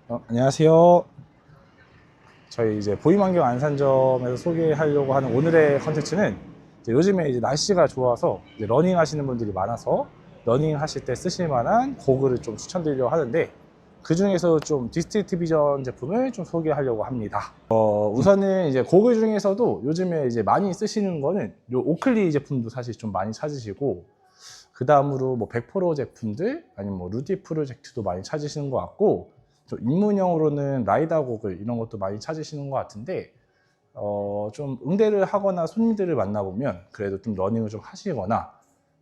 안녕하세요. 저희 이제 보임환경 안산점에서 소개하려고 하는 오늘의 컨텐츠는 요즘에 이제 날씨가 좋아서 이제 러닝 하시는 분들이 많아서 러닝 하실 때 쓰실 만한 고글을 좀 추천드리려고 하는데, 그 중에서 좀 디스트릭트 비전 제품을 좀 소개하려고 합니다. 우선은 이제 고글 중에서도 요즘에 이제 많이 쓰시는 거는 요 오클리 제품도 사실 좀 많이 찾으시고, 그 다음으로 뭐 100% 제품들 아니면 뭐 루디 프로젝트도 많이 찾으시는 것 같고, 좀 입문형으로는 라이다 고글 이런 것도 많이 찾으시는 것 같은데, 좀 응대를 하거나 손님들을 만나보면 그래도 좀 러닝을 좀 하시거나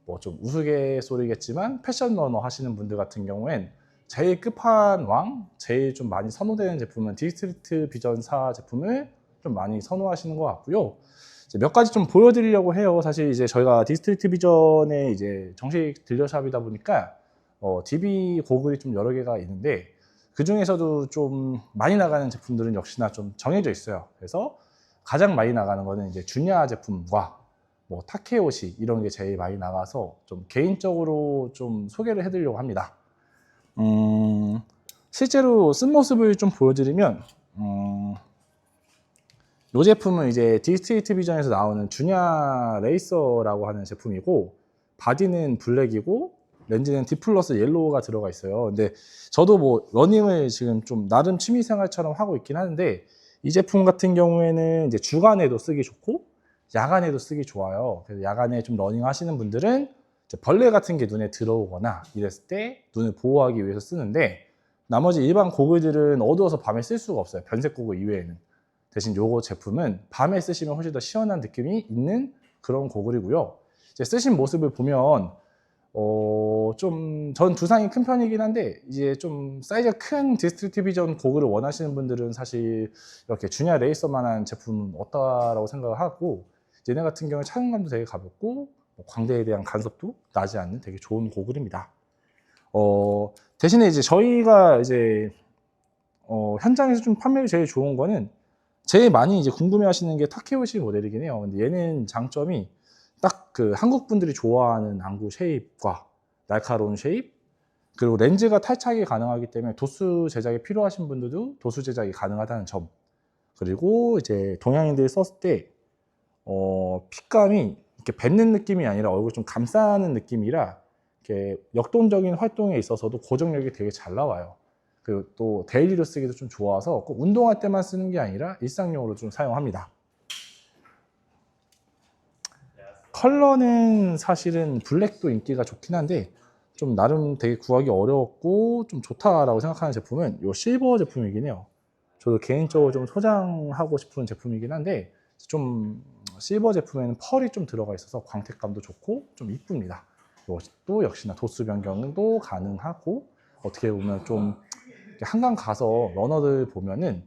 뭐 좀 우스갯소리겠지만 패션 러너 하시는 분들 같은 경우엔 제일 끝판왕, 제일 좀 많이 선호되는 제품은 디스트리트 비전사 제품을 좀 많이 선호하시는 것 같고요. 이제 몇 가지 좀 보여드리려고 해요. 사실 이제 저희가 디스트리트 비전의 이제 정식 딜러샵이다 보니까 DB 고글이 좀 여러 개가 있는데, 그 중에서도 좀 많이 나가는 제품들은 역시나 좀 정해져 있어요. 그래서 가장 많이 나가는 거는 이제 주니아 제품과 뭐 타케오시 이런 게 제일 많이 나가서 좀 개인적으로 좀 소개를 해드리려고 합니다. 실제로 쓴 모습을 좀 보여드리면, 이 제품은 이제 디스트리트 비전에서 나오는 주니아 레이서라고 하는 제품이고, 바디는 블랙이고 렌즈는 D 플러스 옐로우가 들어가 있어요. 근데 저도 뭐 러닝을 지금 좀 나름 취미생활처럼 하고 있긴 하는데, 이 제품 같은 경우에는 이제 주간에도 쓰기 좋고 야간에도 쓰기 좋아요. 그래서 야간에 좀 러닝 하시는 분들은 이제 벌레 같은 게 눈에 들어오거나 이랬을 때 눈을 보호하기 위해서 쓰는데, 나머지 일반 고글들은 어두워서 밤에 쓸 수가 없어요. 변색 고글 이외에는. 대신 요거 제품은 밤에 쓰시면 훨씬 더 시원한 느낌이 있는 그런 고글이고요. 이제 쓰신 모습을 보면 좀 전 두상이 큰 편이긴 한데, 이제 좀 사이즈가 큰 디스트리트 비전 고글을 원하시는 분들은 사실 이렇게 주니아 레이서만한 제품은 없다라고 생각을 하고, 얘네 같은 경우에 착용감도 되게 가볍고 뭐 광대에 대한 간섭도 나지 않는 되게 좋은 고글입니다. 대신에 이제 저희가 이제 현장에서 좀 판매가 제일 좋은 거는, 제일 많이 이제 궁금해 하시는 게 타케오시 모델이긴 해요. 근데 얘는 장점이 딱 그 한국 분들이 좋아하는 안구 쉐입과 날카로운 쉐입, 그리고 렌즈가 탈착이 가능하기 때문에 도수 제작이 필요하신 분들도 도수 제작이 가능하다는 점, 그리고 이제 동양인들이 썼을 때 핏감이 이렇게 뱉는 느낌이 아니라 얼굴 좀 감싸는 느낌이라 이렇게 역동적인 활동에 있어서도 고정력이 되게 잘 나와요. 그리고 또 데일리로 쓰기도 좀 좋아서 꼭 운동할 때만 쓰는 게 아니라 일상용으로 좀 사용합니다. 컬러는 사실은 블랙도 인기가 좋긴 한데, 좀 나름 되게 구하기 어려웠고 좀 좋다라고 생각하는 제품은 이 실버 제품이긴 해요. 저도 개인적으로 좀 소장하고 싶은 제품이긴 한데, 좀 실버 제품에는 펄이 좀 들어가 있어서 광택감도 좋고 좀 이쁩니다. 이것도 역시나 도수 변경도 가능하고, 어떻게 보면 좀 한강 가서 러너들 보면은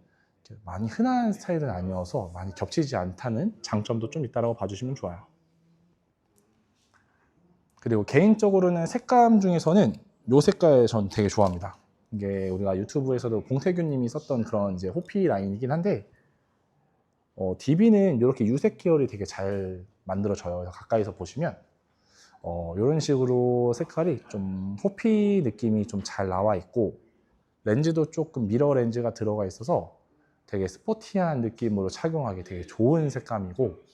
많이 흔한 스타일은 아니어서 많이 겹치지 않다는 장점도 좀 있다고 봐주시면 좋아요. 그리고 개인적으로는 색감 중에서는 이 색깔 전 되게 좋아합니다. 이게 우리가 유튜브에서도 봉태균 님이 썼던 그런 이제 호피 라인이긴 한데, DB는 이렇게 유색 계열이 되게 잘 만들어져요. 가까이서 보시면 이런 식으로 색깔이 좀 호피 느낌이 좀 잘 나와 있고, 렌즈도 조금 미러 렌즈가 들어가 있어서 되게 스포티한 느낌으로 착용하기 되게 좋은 색감이고,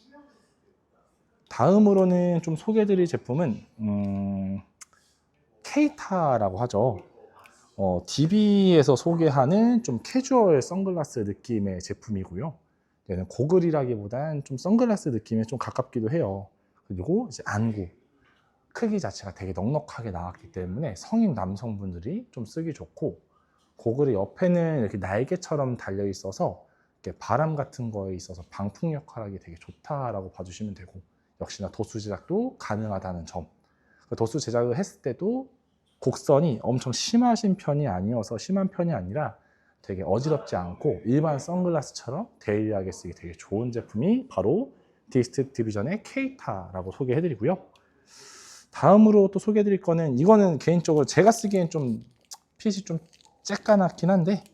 다음으로는 좀 소개해드릴 제품은 케이타라고 하죠. DB에서 소개하는 좀 캐주얼 선글라스 느낌의 제품이고요. 얘는 고글이라기보단 좀 선글라스 느낌에 좀 가깝기도 해요. 그리고 이제 안구 크기 자체가 되게 넉넉하게 나왔기 때문에 성인 남성분들이 좀 쓰기 좋고, 고글의 옆에는 이렇게 날개처럼 달려 있어서 이렇게 바람 같은 거에 있어서 방풍 역할하기 되게 좋다라고 봐주시면 되고, 역시나 도수 제작도 가능하다는 점. 도수 제작을 했을 때도 곡선이 엄청 심하신 편이 아니어서 심한 편이 아니라 되게 어지럽지 않고 일반 선글라스처럼 데일리하게 쓰기 되게 좋은 제품이 바로 디스트 디비전의 케이타라고 소개해드리고요. 다음으로 또 소개해드릴 거는, 이거는 개인적으로 제가 쓰기엔 좀 핏이 좀 쬐까맣긴 한데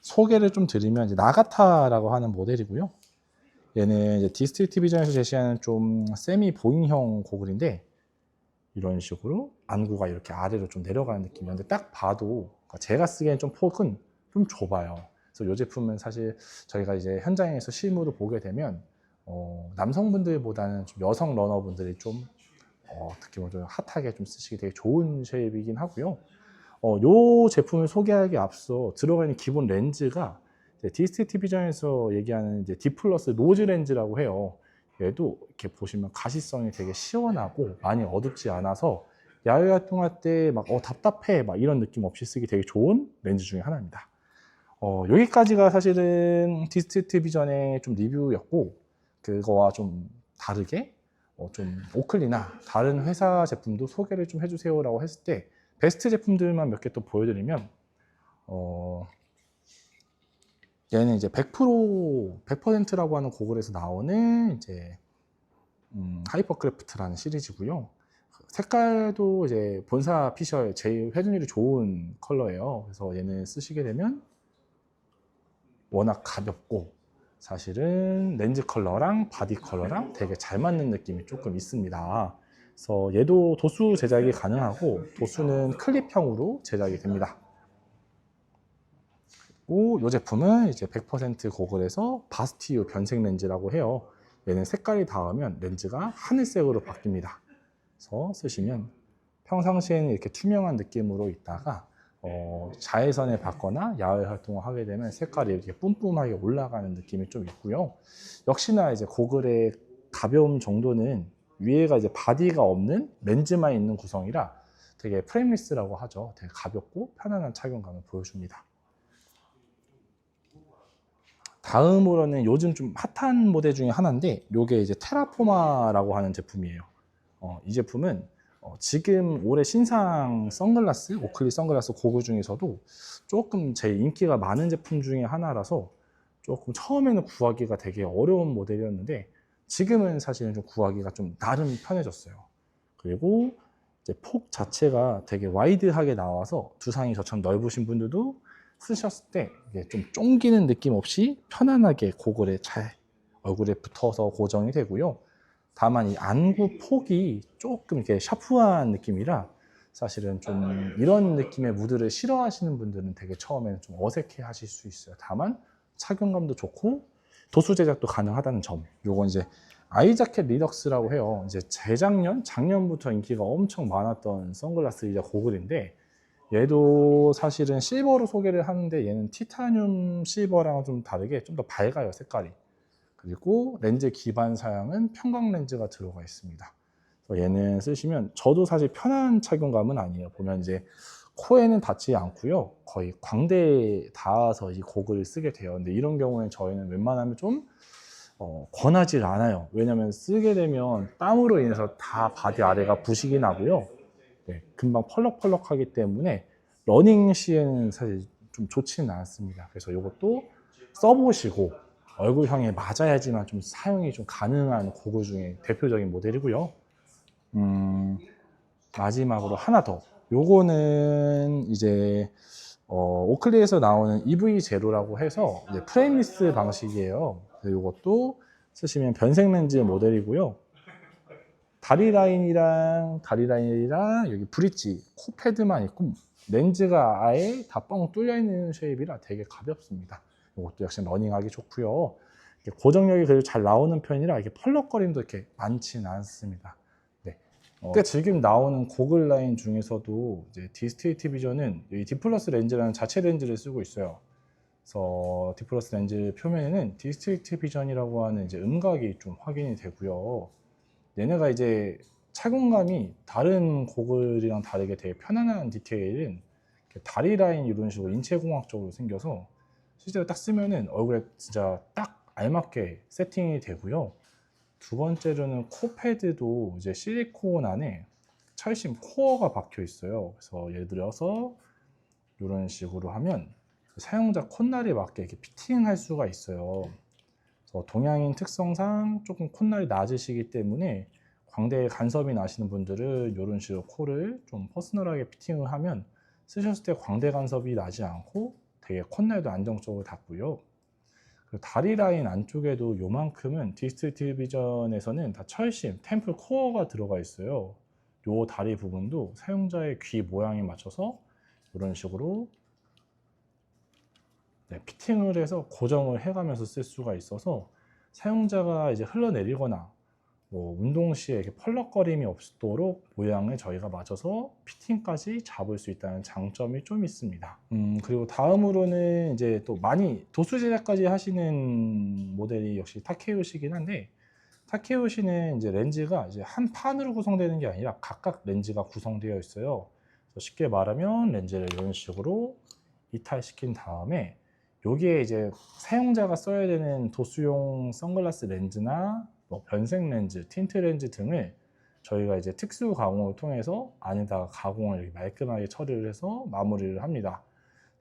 소개를 좀 드리면, 이제 나가타라고 하는 모델이고요. 얘는 이제 디스트리트 비전에서 제시하는 좀 세미 보잉형 고글인데, 이런 식으로 안구가 이렇게 아래로 좀 내려가는 느낌이었는데, 딱 봐도 제가 쓰기엔 좀 폭은 좀 좁아요. 그래서 이 제품은 사실 저희가 이제 현장에서 실무로 보게 되면 남성분들보다는 좀 여성 러너분들이 좀 어떻게 보면 좀 핫하게 좀 쓰시기 되게 좋은 쉐입이긴 하고요. 이 제품을 소개하기 앞서 들어가 있는 기본 렌즈가 디스트릭트 비전에서 얘기하는 이제 D 플러스 로즈 렌즈라고 해요. 얘도 이렇게 보시면 가시성이 되게 시원하고 많이 어둡지 않아서 야외 활동할 때 막 답답해 막 이런 느낌 없이 쓰기 되게 좋은 렌즈 중에 하나입니다. 여기까지가 사실은 디스트릭트 비전의 좀 리뷰였고, 그거와 좀 다르게 좀 오클리나 다른 회사 제품도 소개를 좀 해주세요라고 했을 때 베스트 제품들만 몇 개 또 보여드리면 얘는 이제 100%라고 하는 고글에서 나오는 이제 하이퍼크래프트라는 시리즈고요. 색깔도 이제 본사 피셜 제일 회전율이 좋은 컬러예요. 그래서 얘는 쓰시게 되면 워낙 가볍고 사실은 렌즈 컬러랑 바디 컬러랑 되게 잘 맞는 느낌이 조금 있습니다. 그래서 얘도 도수 제작이 가능하고 도수는 클립형으로 제작이 됩니다. 그리고 이 제품은 이제 100% 고글에서 바스티유 변색 렌즈라고 해요. 얘는 색깔이 닿으면 렌즈가 하늘색으로 바뀝니다. 그래서 쓰시면 평상시에는 이렇게 투명한 느낌으로 있다가 자외선에 받거나 야외 활동을 하게 되면 색깔이 이렇게 뿜뿜하게 올라가는 느낌이 좀 있고요. 역시나 이제 고글의 가벼움 정도는 위에가 이제 바디가 없는 렌즈만 있는 구성이라 되게 프레임리스라고 하죠. 되게 가볍고 편안한 착용감을 보여줍니다. 다음으로는 요즘 좀 핫한 모델 중에 하나인데 이게 이제 테라포마라고 하는 제품이에요. 이 제품은 지금 올해 신상 선글라스, 오클리 선글라스 고글 중에서도 조금 제 인기가 많은 제품 중에 하나라서 조금 처음에는 구하기가 되게 어려운 모델이었는데 지금은 사실은 좀 구하기가 좀 나름 편해졌어요. 그리고 이제 폭 자체가 되게 와이드하게 나와서 두상이 저처럼 넓으신 분들도 쓰셨을 때 이게 좀 쫑기는 느낌 없이 편안하게 고글에 잘 얼굴에 붙어서 고정이 되고요. 다만 이 안구 폭이 조금 이렇게 샤프한 느낌이라 사실은 좀 이런 느낌의 무드를 싫어하시는 분들은 되게 처음에는 좀 어색해 하실 수 있어요. 다만 착용감도 좋고 도수 제작도 가능하다는 점. 요건 이제 아이자켓 리덕스라고 해요. 이제 작년부터 인기가 엄청 많았던 선글라스이자 고글인데 얘도 사실은 실버로 소개를 하는데 얘는 티타늄 실버랑은 좀 다르게 좀 더 밝아요, 색깔이. 그리고 렌즈 기반 사양은 평광 렌즈가 들어가 있습니다. 그래서 얘는 쓰시면 저도 사실 편한 착용감은 아니에요. 보면 이제 코에는 닿지 않고요. 거의 광대에 닿아서 이 고글을 쓰게 돼요. 근데 이런 경우에 저희는 웬만하면 좀 권하지 않아요. 왜냐면 쓰게 되면 땀으로 인해서 다 바디 아래가 부식이 나고요. 네, 금방 펄럭펄럭하기 때문에 러닝 시에는 사실 좀 좋지는 않습니다. 그래서 이것도 써보시고 얼굴형에 맞아야지만 좀 사용이 좀 가능한 고글 중에 대표적인 모델이고요. 마지막으로 하나 더. 요거는 이제 오클리에서 나오는 EV0라고 해서 이제 프레임리스 방식이에요. 요것도 쓰시면 변색 렌즈 모델이고요. 다리 라인이랑 여기 브릿지, 코 패드만 있고 렌즈가 아예 다 뻥 뚫려 있는 쉐입이라 되게 가볍습니다. 이것도 역시 러닝하기 좋고요. 고정력이 그래도 잘 나오는 편이라 이게 펄럭거림도 이렇게 많지는 않습니다. 네. 지금 나오는 고글 라인 중에서도 이제 디스트릭트 비전은 이 D 플러스 렌즈라는 자체 렌즈를 쓰고 있어요. 그래서 D 플러스 렌즈 표면에는 디스트릭트 비전이라고 하는 이제 음각이 좀 확인이 되고요. 얘네가 이제 착용감이 다른 고글이랑 다르게 되게 편안한 디테일은 다리 라인 이런 식으로 인체공학적으로 생겨서 실제로 딱 쓰면은 얼굴에 진짜 딱 알맞게 세팅이 되고요. 두 번째로는 코 패드도 이제 실리콘 안에 철심 코어가 박혀 있어요. 그래서 예를 들어서 이런 식으로 하면 사용자 콧날에 맞게 이렇게 피팅할 수가 있어요. 그래서 동양인 특성상 조금 콧날이 낮으시기 때문에 광대에 간섭이 나시는 분들은 이런 식으로 코를 좀 퍼스널하게 피팅을 하면 쓰셨을 때 광대 간섭이 나지 않고 되게 콧날도 안정적으로 닿고요. 그리고 다리 라인 안쪽에도 요만큼은 디스트릭트 비전에서는 다 철심, 템플 코어가 들어가 있어요. 요 다리 부분도 사용자의 귀 모양에 맞춰서 이런 식으로 네, 피팅을 해서 고정을 해가면서 쓸 수가 있어서 사용자가 이제 흘러내리거나 뭐 운동 시에 이렇게 펄럭거림이 없도록 모양을 저희가 맞춰서 피팅까지 잡을 수 있다는 장점이 좀 있습니다. 그리고 다음으로는 이제 또 많이 도수 제작까지 하시는 모델이 역시 타케요시긴 한데, 타케요시는 이제 렌즈가 이제 한 판으로 구성되는 게 아니라 각각 렌즈가 구성되어 있어요. 그래서 쉽게 말하면 렌즈를 이런 식으로 이탈시킨 다음에 여기에 이제 사용자가 써야 되는 도수용 선글라스 렌즈나 뭐 변색 렌즈, 틴트 렌즈 등을 저희가 이제 특수 가공을 통해서 안에다가 가공을 이렇게 말끔하게 처리를 해서 마무리를 합니다.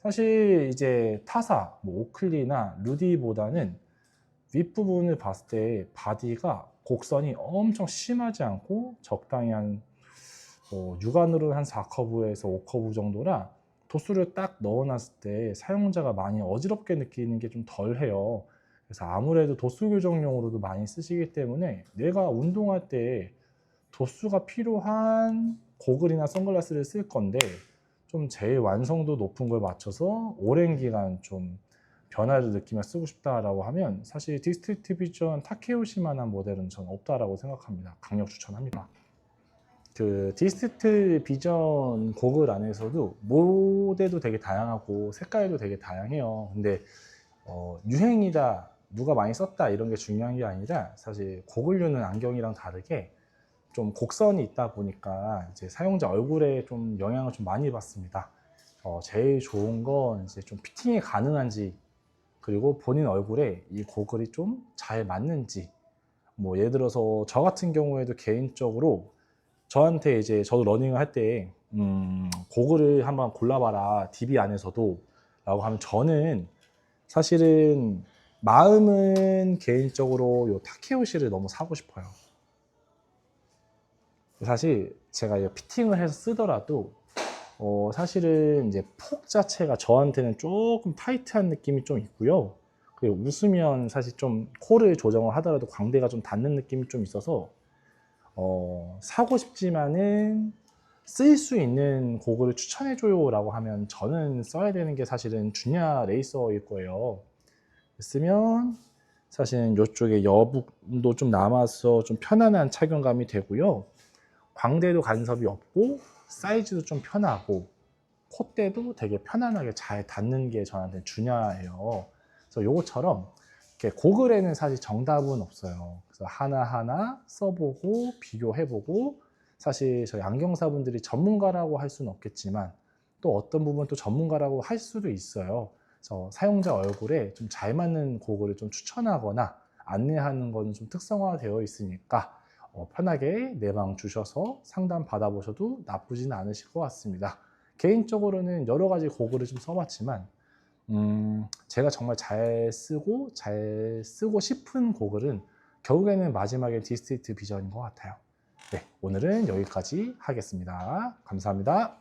사실 이제 타사, 뭐 오클리나 루디보다는 윗부분을 봤을 때 바디가 곡선이 엄청 심하지 않고 적당히 한 육안으로 한 4커브에서 5커브 정도라 도수를 딱 넣어놨을 때 사용자가 많이 어지럽게 느끼는 게 좀 덜해요. 그래서 아무래도 도수 교정용으로도 많이 쓰시기 때문에 내가 운동할 때 도수가 필요한 고글이나 선글라스를 쓸 건데 좀 제일 완성도 높은 걸 맞춰서 오랜 기간 좀 변화를 느끼며 쓰고 싶다라고 하면 사실 디스트릭트 비전 타케요시만한 모델은 저는 없다라고 생각합니다. 강력 추천합니다. 그 디스트릭트 비전 고글 안에서도 모델도 되게 다양하고 색깔도 되게 다양해요. 근데 유행이다, 누가 많이 썼다 이런 게 중요한 게 아니라 사실 고글류는 안경이랑 다르게 좀 곡선이 있다 보니까 이제 사용자 얼굴에 좀 영향을 좀 많이 받습니다. 제일 좋은 건 이제 좀 피팅이 가능한지, 그리고 본인 얼굴에 이 고글이 좀 잘 맞는지. 뭐 예를 들어서 저 같은 경우에도 개인적으로 저한테 이제 저도 러닝을 할 때 고글을 한번 골라봐라 DB 안에서도 라고 하면 저는 사실은 마음은 개인적으로 요 타케요시를 너무 사고 싶어요. 사실 제가 이 피팅을 해서 쓰더라도 사실은 이제 폭 자체가 저한테는 조금 타이트한 느낌이 좀 있고요. 그리고 웃으면 사실 좀 코를 조정을 하더라도 광대가 좀 닿는 느낌이 좀 있어서 사고 싶지만은 쓸 수 있는 고글을 추천해줘요 라고 하면 저는 써야 되는 게 사실은 주냐 레이서일 거예요. 쓰면 사실은 이쪽에 여북도 좀 남아서 좀 편안한 착용감이 되고요. 광대도 간섭이 없고 사이즈도 좀 편하고 콧대도 되게 편안하게 잘 닿는 게 저한테 주냐예요. 그래서 요것처럼 이렇게 고글에는 사실 정답은 없어요. 그래서 하나하나 써보고 비교해보고, 사실 저희 안경사분들이 전문가라고 할 수는 없겠지만 또 어떤 부분 또 전문가라고 할 수도 있어요. 그래서 사용자 얼굴에 좀 잘 맞는 고글을 좀 추천하거나 안내하는 거는 좀 특성화되어 있으니까 편하게 내방 주셔서 상담 받아보셔도 나쁘지는 않으실 것 같습니다. 개인적으로는 여러 가지 고글을 좀 써봤지만 제가 정말 잘 쓰고 싶은 고글은 결국에는 마지막에 디스트릭트 비전인 것 같아요. 네, 오늘은 여기까지 하겠습니다. 감사합니다.